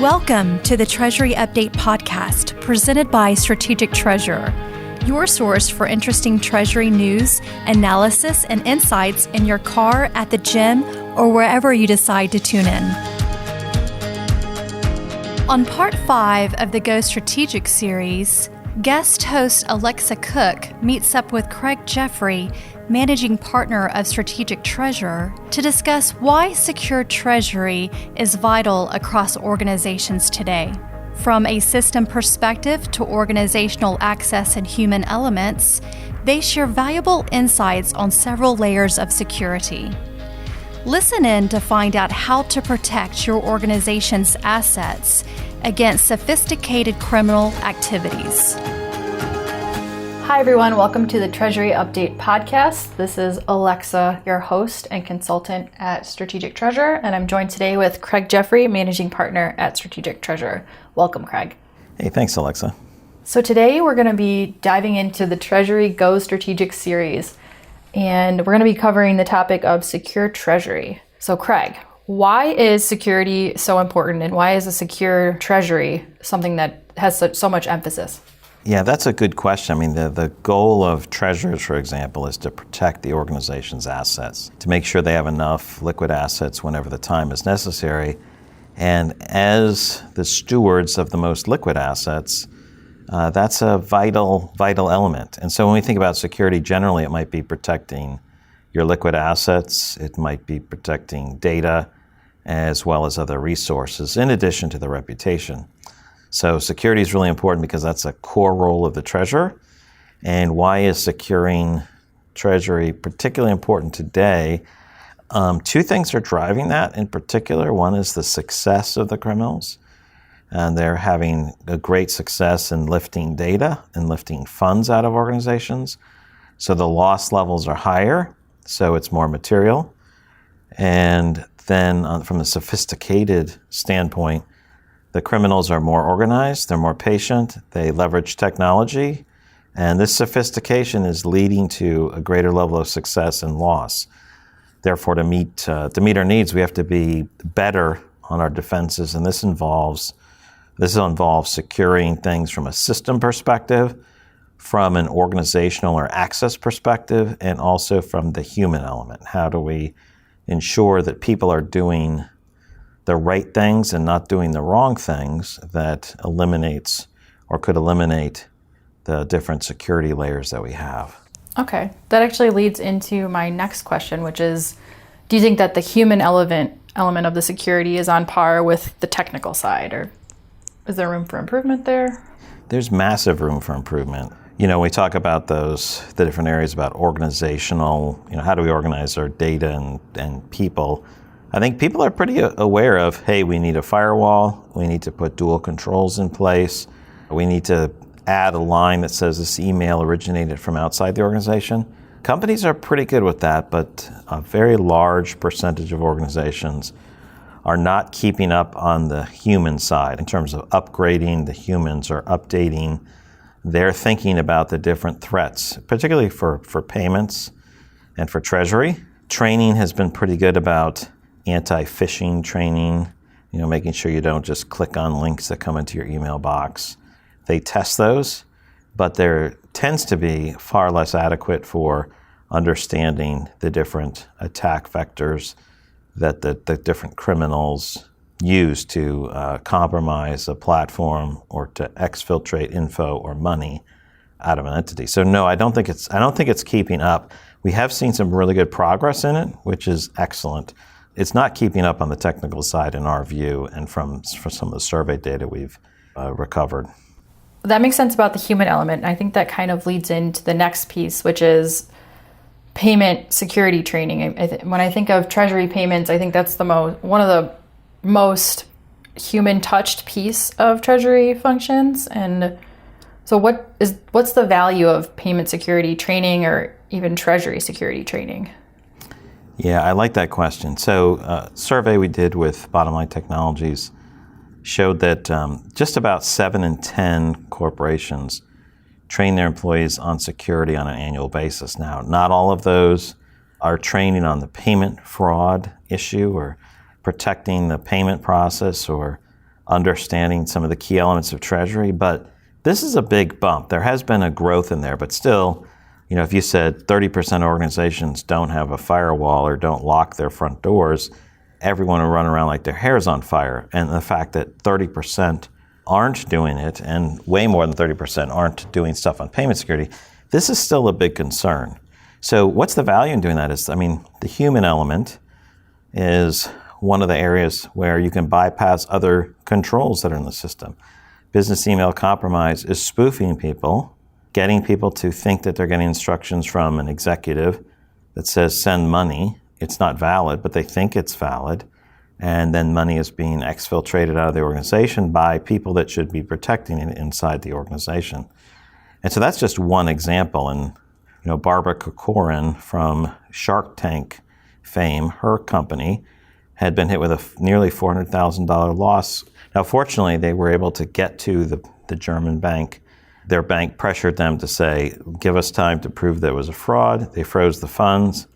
Welcome to the Treasury Update podcast presented by Strategic Treasurer, your source for interesting Treasury news, analysis, and insights in your car, at the gym, or wherever you decide to tune in. On part 5 of the Go Strategic series, guest host Alexa Cook meets up with Craig Jeffery, managing partner of Strategic Treasurer, to discuss why secure treasury is vital across organizations today. From a system perspective to organizational access and human elements, they share valuable insights on several layers of security. Listen in to find out how to protect your organization's assets against sophisticated criminal activities. Hi everyone, welcome to the Treasury Update podcast. This is Alexa, your host and consultant at Strategic Treasurer, and I'm joined today with Craig Jeffery, managing partner at Strategic Treasurer. Welcome, Craig. Hey, thanks, Alexa. So today we're going to be diving into the Treasury Go Strategic series, and we're going to be covering the topic of secure treasury. So Craig, why is security so important, and why is a secure treasury something that has so much emphasis? Yeah, that's a good question. I mean, the goal of treasurers, for example, is to protect the organization's assets, to make sure they have enough liquid assets whenever the time is necessary. And as the stewards of the most liquid assets, that's a vital element. And so when we think about security, generally it might be protecting your liquid assets, it might be protecting data, as well as other resources, in addition to the reputation. So security is really important because that's a core role of the treasurer. And why is securing treasury particularly important today? Two things are driving that in particular. One is the success of the criminals. And they're having a great success in lifting data and lifting funds out of organizations. So the loss levels are higher, so it's more material. And then from a sophisticated standpoint, the criminals are more organized, they're more patient, they leverage technology, and this sophistication is leading to a greater level of success and loss. Therefore, to meet our needs, we have to be better on our defenses, and this involves securing things from a system perspective, from an organizational or access perspective, and also from the human element. How do we ensure that people are doing the right things and not doing the wrong things that eliminates or could eliminate the different security layers that we have? Okay, that actually leads into my next question, which is, do you think that the human element of the security is on par with the technical side, or is there room for improvement there? There's massive room for improvement. You know, we talk about the different areas about organizational, how do we organize our data and people. I think people are pretty aware of, hey, we need a firewall, we need to put dual controls in place, we need to add a line that says this email originated from outside the organization. Companies are pretty good with that, but a very large percentage of organizations are not keeping up on the human side in terms of upgrading the humans or updating their thinking about the different threats, particularly for payments and for treasury. Training has been pretty good about anti-phishing training, making sure you don't just click on links that come into your email box. They test those, but there tends to be far less adequate for understanding the different attack vectors that the different criminals use to compromise a platform or to exfiltrate info or money out of an entity. So no, I don't think it's keeping up. We have seen some really good progress in it, which is excellent. It's not keeping up on the technical side in our view, and from some of the survey data we've recovered. That makes sense about the human element. I think that kind of leads into the next piece, which is payment security training. When I think of treasury payments, I think that's one of the most human-touched piece of treasury functions. And so what's the value of payment security training, or even treasury security training? Yeah, I like that question. So a survey we did with Bottom Line Technologies showed that just about 7 in 10 corporations train their employees on security on an annual basis. Now, not all of those are training on the payment fraud issue or protecting the payment process or understanding some of the key elements of Treasury. But this is a big bump. There has been a growth in there, but still, if you said 30% of organizations don't have a firewall or don't lock their front doors, everyone will run around like their hair's on fire. And the fact that 30% aren't doing it, and way more than 30% aren't doing stuff on payment security, this is still a big concern. So what's the value in doing that is, the human element is one of the areas where you can bypass other controls that are in the system. Business email compromise is spoofing people, getting people to think that they're getting instructions from an executive that says send money. It's not valid, but they think it's valid. And then money is being exfiltrated out of the organization by people that should be protecting it inside the organization. And so that's just one example. And Barbara Corcoran from Shark Tank fame, her company had been hit with a nearly $400,000 loss. Now, fortunately, they were able to get to the German bank. Their bank pressured them to say, give us time to prove there was a fraud. They froze the funds,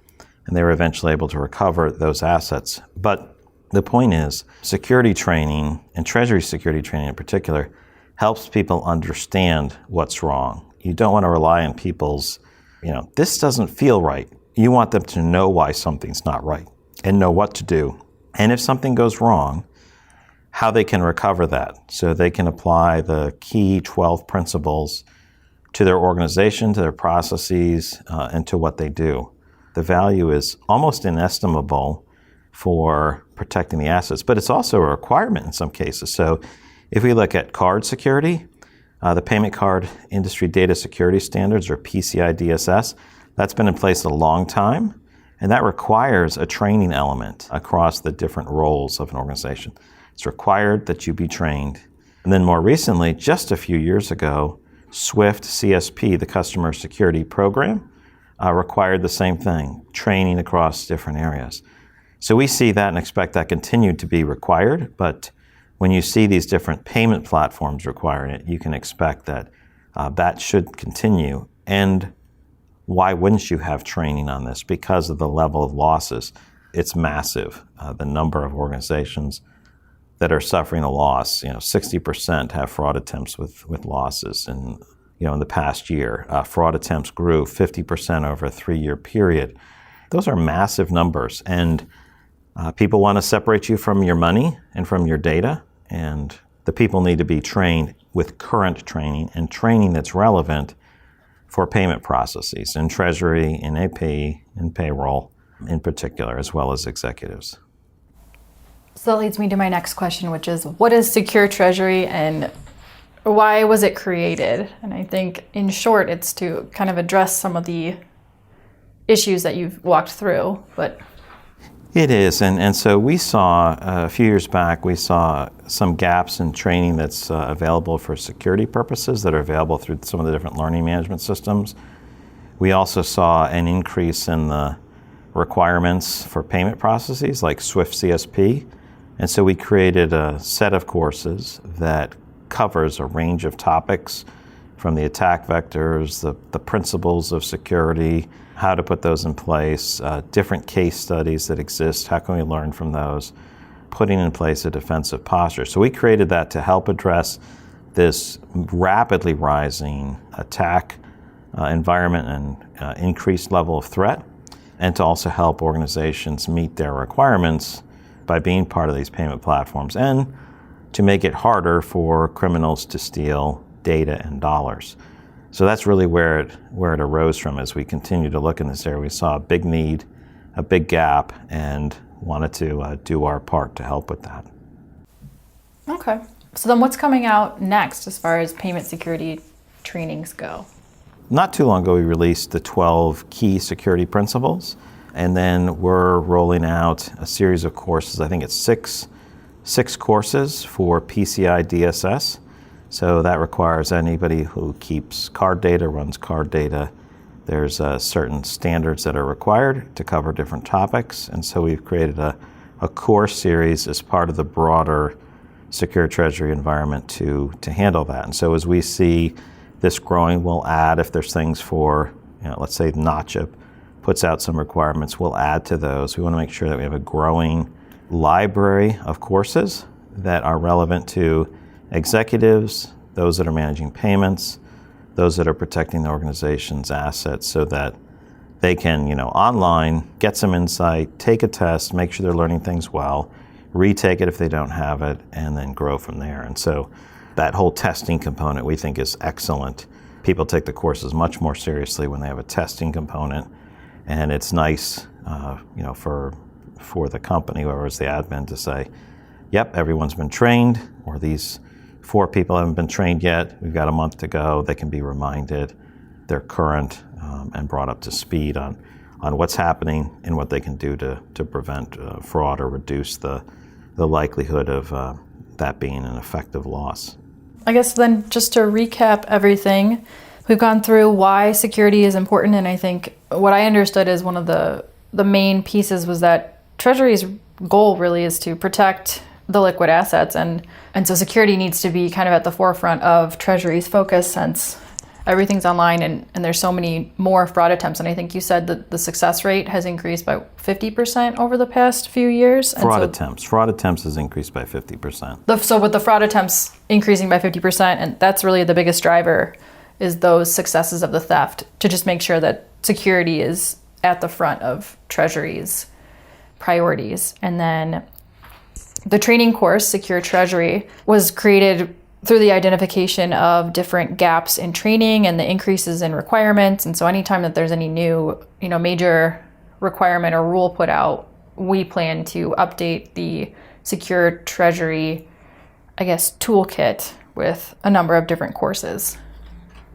and they were eventually able to recover those assets. But the point is, security training, and Treasury security training in particular, helps people understand what's wrong. You don't want to rely on people's, this doesn't feel right. You want them to know why something's not right and know what to do. And if something goes wrong, how they can recover that so they can apply the key 12 principles to their organization, to their processes, and to what they do. The value is almost inestimable for protecting the assets, but it's also a requirement in some cases. So if we look at card security, the Payment Card Industry Data Security Standards, or PCI DSS, that's been in place a long time, and that requires a training element across the different roles of an organization. It's required that you be trained. And then more recently, just a few years ago, SWIFT CSP, the Customer Security Program, required the same thing, training across different areas. So we see that and expect that continued to be required, but when you see these different payment platforms requiring it, you can expect that that should continue. And why wouldn't you have training on this? Because of the level of losses. It's massive. The number of organizations that are suffering a loss, 60% have fraud attempts with losses. And in the past year, fraud attempts grew 50% over a 3-year period. Those are massive numbers. And people want to separate you from your money and from your data. And the people need to be trained with current training and training that's relevant for payment processes in Treasury, in AP, in payroll in particular, as well as executives. So that leads me to my next question, which is, what is Secure Treasury and why was it created? And I think, in short, it's to kind of address some of the issues that you've walked through. But it is, and so we saw, a few years back, we saw some gaps in training that's available for security purposes that are available through some of the different learning management systems. We also saw an increase in the requirements for payment processes like SWIFT CSP, and so we created a set of courses that covers a range of topics from the attack vectors, the principles of security, how to put those in place, different case studies that exist, how can we learn from those, putting in place a defensive posture. So we created that to help address this rapidly rising attack environment and increased level of threat, and to also help organizations meet their requirements by being part of these payment platforms, and to make it harder for criminals to steal data and dollars. So that's really where it arose from. As we continue to look in this area, we saw a big need, a big gap, and wanted to do our part to help with that. Okay. So then what's coming out next as far as payment security trainings go? Not too long ago, we released the 12 key security principles, and then we're rolling out a series of courses. I think it's six courses for PCI DSS. So that requires anybody who keeps card data, runs card data. There's certain standards that are required to cover different topics. And so we've created a course series as part of the broader Secure Treasury environment to handle that. And so as we see this growing, we'll add, if there's things for, let's say NOTCHIP puts out some requirements, we'll add to those. We want to make sure that we have a growing library of courses that are relevant to executives, those that are managing payments, those that are protecting the organization's assets, so that they can, online, get some insight, take a test, make sure they're learning things well, retake it if they don't have it, and then grow from there. And so that whole testing component we think is excellent. People take the courses much more seriously when they have a testing component, and it's nice, for the company, whoever's the admin, to say, yep, everyone's been trained, or these 4 people haven't been trained yet. We've got a month to go. They can be reminded, they're current, and brought up to speed on what's happening and what they can do to prevent fraud or reduce the likelihood of that being an effective loss. I guess then, just to recap everything, we've gone through why security is important, and I think what I understood is one of the main pieces was that Treasury's goal really is to protect the liquid assets, and so security needs to be kind of at the forefront of Treasury's focus, since everything's online and there's so many more fraud attempts. And I think you said that the success rate has increased by 50% over the past few years. Fraud attempts has increased by 50%. So with the fraud attempts increasing by 50%, and that's really the biggest driver, is those successes of the theft, to just make sure that security is at the front of Treasury's priorities. And then the training course, Secure Treasury, was created through the identification of different gaps in training and the increases in requirements. And so anytime that there's any new, major requirement or rule put out, we plan to update the Secure Treasury, toolkit with a number of different courses.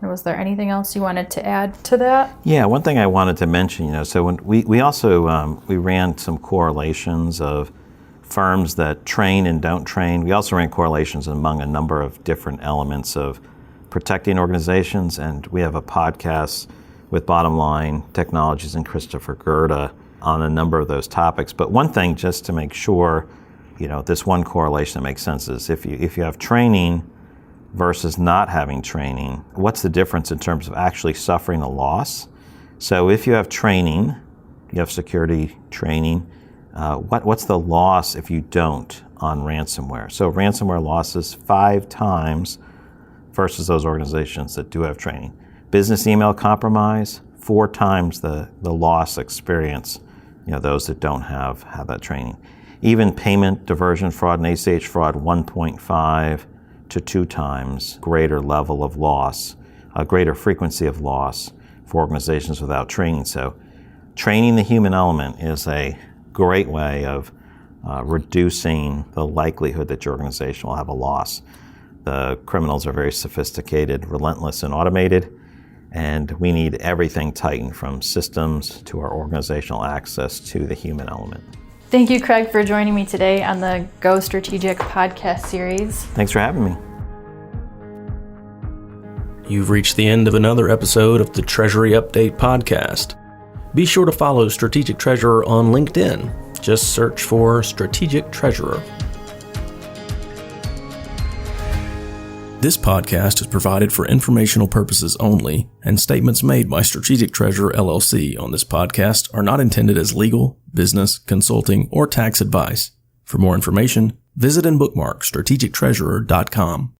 Was there anything else you wanted to add to that? Yeah, one thing I wanted to mention, so when we also we ran some correlations of firms that train and don't train. We also ran correlations among a number of different elements of protecting organizations, and we have a podcast with Bottom Line Technologies and Christopher Gerda on a number of those topics. But one thing, just to make sure, this one correlation that makes sense, is if you have training versus not having training, what's the difference in terms of actually suffering a loss? So if you have training, you have security training, what's the loss if you don't on ransomware? So ransomware losses 5 times versus those organizations that do have training. Business email compromise, 4 times the loss experience, those that don't have that training. Even payment diversion fraud and ACH fraud, 1.5 to 2 times greater level of loss, a greater frequency of loss for organizations without training. So training the human element is a great way of reducing the likelihood that your organization will have a loss. The criminals are very sophisticated, relentless, and automated, and we need everything tightened, from systems to our organizational access to the human element. Thank you, Craig, for joining me today on the Go Strategic podcast series. Thanks for having me. You've reached the end of another episode of the Treasury Update podcast. Be sure to follow Strategic Treasurer on LinkedIn. Just search for Strategic Treasurer. This podcast is provided for informational purposes only, and statements made by Strategic Treasurer LLC on this podcast are not intended as legal, business, consulting, or tax advice. For more information, visit and bookmark strategictreasurer.com.